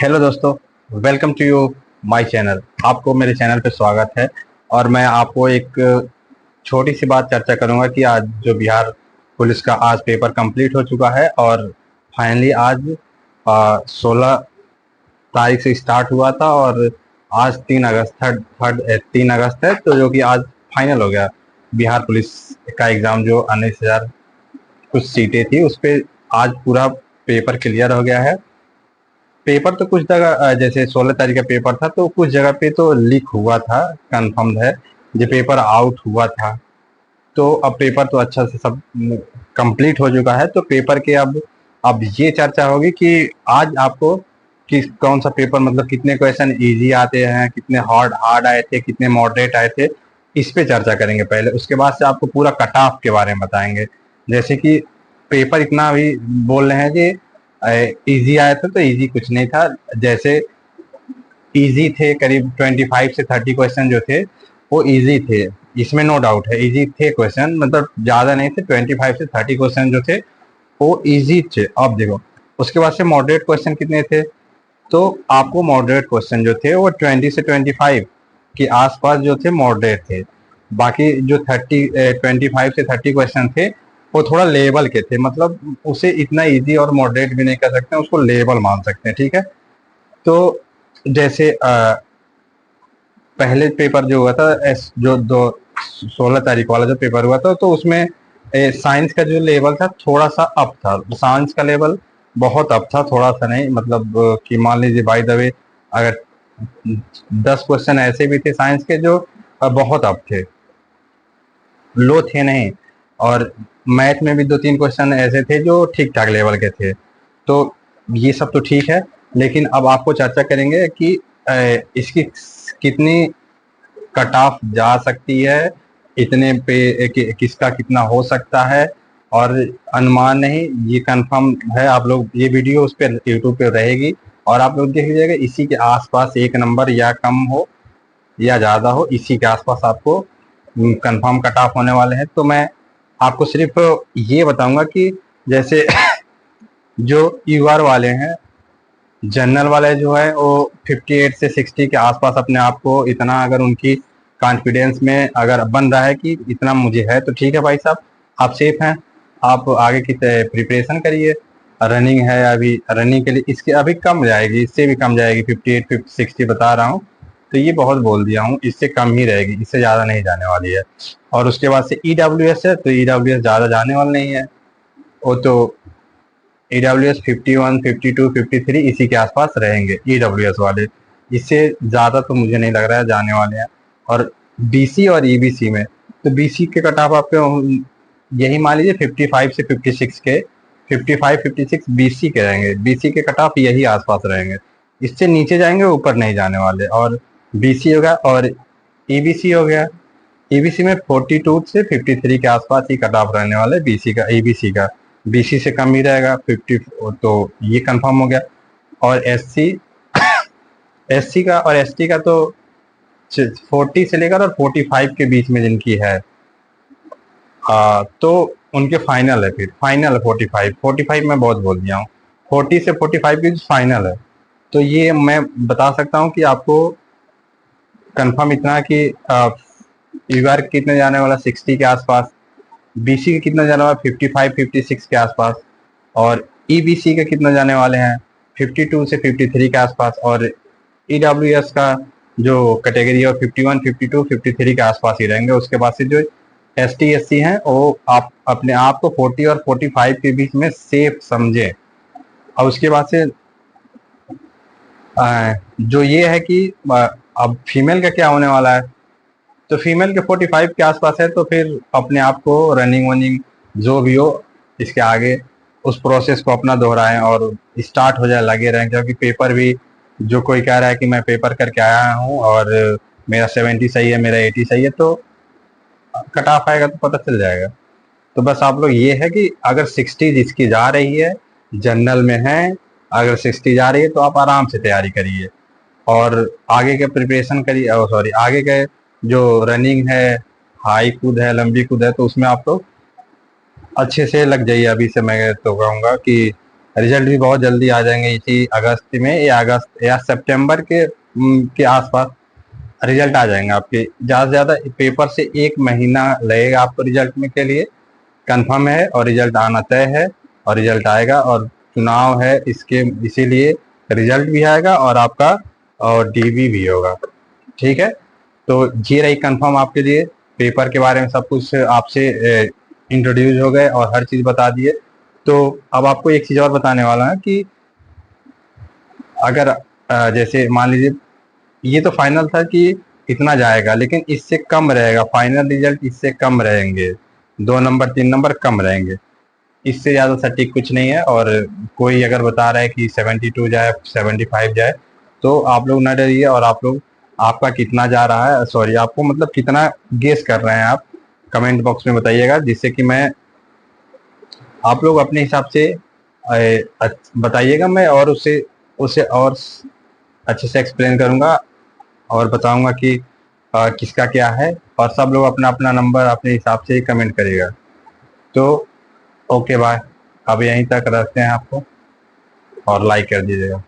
Hello दोस्तों, welcome to you my channel. आपको मेरे चैनल पे स्वागत है। और मैं आपको एक छोटी सी बात चर्चा करूंगा कि आज जो बिहार पुलिस का आज पेपर कंप्लीट हो चुका है और फाइनली आज 16 तारीख से स्टार्ट हुआ था और आज 3 अगस्त थर्ड थर्ड 3 अगस्त है, तो जो कि आज फाइनल हो गया। बिहार पुलिस का एग्ज़ाम जो 19,000 कुछ सीटें थी उस पर आज पूरा पेपर क्लियर हो गया है। पेपर तो कुछ जगह जैसे 16 तारीख का पेपर था तो कुछ जगह पे तो लीक हुआ था, कंफर्म है। जो पेपर आउट हुआ था तो अब पेपर तो अच्छा से सब कंप्लीट हो चुका है। तो पेपर के अब ये चर्चा होगी कि आज आपको किस कौन सा पेपर, मतलब कितने क्वेश्चन इजी आते हैं, कितने हार्ड हार्ड आए थे, कितने मॉडरेट आए थे, इस पे चर्चा करेंगे पहले। उसके बाद से आपको पूरा कट ऑफ के बारे में बताएंगे। जैसे कि पेपर इतना भी बोल रहे हैं कि इजी आया था, तो इजी कुछ नहीं था। जैसे इजी थे, करीब 25 से 30 क्वेश्चन जो थे वो इजी थे, इसमें नो डाउट है। इजी थे क्वेश्चन, मतलब ज़्यादा नहीं थे। 25 से 30 क्वेश्चन जो थे वो इजी थे। अब देखो उसके बाद से मॉडरेट क्वेश्चन कितने थे, तो आपको मॉडरेट क्वेश्चन जो थे वो 20 से 25 के आसपास जो थे मॉडरेट थे। बाकी जो 25 से 30 क्वेश्चन थे वो थोड़ा लेवल के थे, मतलब उसे इतना इजी और मॉडरेट भी नहीं कर सकते, उसको लेवल मान सकते हैं, ठीक है। तो जैसे पहले पेपर जो हुआ था जो दो 16 तारीख वाला जो पेपर हुआ था, तो उसमें साइंस का जो लेवल था थोड़ा सा अप था। साइंस का लेवल बहुत अप था, थोड़ा सा नहीं। मतलब कि मान लीजिए बाय द वे अगर 10 क्वेश्चन ऐसे भी थे साइंस के जो बहुत अप थे, लो थे नहीं। और मैथ में भी 2-3 क्वेश्चन ऐसे थे जो ठीक ठाक लेवल के थे। तो ये सब तो ठीक है, लेकिन अब आपको चर्चा करेंगे कि इसकी कितनी कट ऑफ जा सकती है, इतने पे किसका कितना हो सकता है। और अनुमान नहीं, ये कंफर्म है। आप लोग ये वीडियो उस पर यूट्यूब पे रहेगी और आप लोग देख लीजिएगा, इसी के आसपास एक नंबर या कम हो या ज़्यादा हो, इसी के आसपास आपको कंफर्म कट ऑफ होने वाले हैं। तो मैं आपको सिर्फ ये बताऊंगा कि जैसे जो यूआर वाले हैं, जनरल वाले जो है वो 58 से 60 के आसपास अपने आप को, इतना अगर उनकी कॉन्फिडेंस में अगर बन रहा है कि इतना मुझे है, तो ठीक है भाई साहब, आप सेफ हैं। आप आगे की प्रिपरेशन करिए। रनिंग है अभी, रनिंग के लिए इसके अभी कम जाएगी, इससे भी कम जाएगी। 58 60 बता रहा हूँ, तो ये बहुत बोल दिया हूँ, इससे कम ही रहेगी, इससे ज़्यादा नहीं जाने वाली है। और उसके बाद से EWS है, तो EWS ज़्यादा जाने वाला नहीं है। वो तो EWS 51 52 53 इसी के आसपास रहेंगे EWS वाले, इससे ज़्यादा तो मुझे नहीं लग रहा है जाने वाले हैं। और BC और EBC में, तो BC के कट ऑफ आपके यही मान लीजिए 55 से 56 के, 55 56 BC के रहेंगे। BC के कट ऑफ यही आसपास रहेंगे, इससे नीचे जाएंगे, ऊपर नहीं जाने वाले। और BC हो गया और EBC हो गया। EBC में 42 से 53 के आसपास ही कट ऑफ रहने वाला है BC का, EBC का। BC से कम ही रहेगा 50, तो ये कंफर्म हो गया। और SC का और ST का तो 40 से लेकर और 45 के बीच में जिनकी है, तो उनके फाइनल है। फिर फाइनल है 45 मैं बहुत बोल दिया हूँ। 40 से 45 की फाइनल है। तो ये मैं बता सकता हूँ कि आपको कंफर्म इतना कि यूआर कितने जाने वाला 60 के आसपास, BC के कितना जाने वाला 55 56 के आसपास, और EBC के कितना जाने वाले हैं 52 से 53 के आसपास। और EWS का जो कैटेगरी है 51 52 53 के आसपास ही रहेंगे। उसके बाद से जो ST SC हैं वो आप अपने आप को 40 और 45 के बीच में सेफ समझें। और उसके बाद से जो ये है कि अब फीमेल का क्या होने वाला है, तो फीमेल के 45 के आसपास है, तो फिर अपने आप को रनिंग वनिंग जो भी हो इसके आगे उस प्रोसेस को अपना दोहराएं और स्टार्ट हो जाए, लगे रहें। क्योंकि पेपर भी, जो कोई कह रहा है कि मैं पेपर करके आया हूँ और मेरा 70 सही है, मेरा 80 सही है, तो कट ऑफ आएगा तो पता चल जाएगा। तो बस आप लोग ये है कि अगर 60 जिसकी जा रही है, जनरल में है, अगर 60 जा रही है तो आप आराम से तैयारी करिए और आगे के प्रिपरेशन करिए। सॉरी, आगे के जो रनिंग है, हाई कूद है, लंबी कूद है, तो उसमें आप लोग अच्छे से लग जाइए। अभी से मैं तो कहूँगा कि रिजल्ट भी बहुत जल्दी आ जाएंगे, इसी अगस्त में या अगस्त या सितंबर के आसपास रिजल्ट आ जाएंगे आपके। ज़्यादा से ज़्यादा पेपर से 1 महीना लगेगा आपको रिजल्ट में के लिए, कंफर्म है, और रिजल्ट आना तय है, और रिजल्ट आएगा। और चुनाव है इसके, इसीलिए रिजल्ट भी आएगा और आपका और डीबी भी होगा। ठीक है, तो ये रही कंफर्म आपके लिए, पेपर के बारे में सब कुछ आपसे इंट्रोड्यूस हो गए और हर चीज़ बता दिए। तो अब आपको एक चीज़ और बताने वाला है कि अगर जैसे मान लीजिए ये तो फाइनल था कि इतना जाएगा, लेकिन इससे कम रहेगा, फाइनल रिजल्ट इससे कम रहेंगे, 2 नंबर 3 नंबर कम रहेंगे, इससे ज़्यादा सटीक कुछ नहीं है। और कोई अगर बता रहा है कि 72 जाए 75 जाए, तो आप लोग ना डरिए, और आप लोग आपका कितना जा रहा है, सॉरी आपको मतलब कितना गेस कर रहे हैं आप, कमेंट बॉक्स में बताइएगा, जिससे कि मैं आप लोग अपने हिसाब से बताइएगा, मैं और उसे उसे और अच्छे से एक्सप्लेन करूँगा और बताऊँगा कि किसका क्या है, और सब लोग अपना अपना नंबर अपने हिसाब से ही कमेंट करिएगा। तो ओके बाय, अब यहीं तक रखते हैं आपको, और लाइक कर दीजिएगा।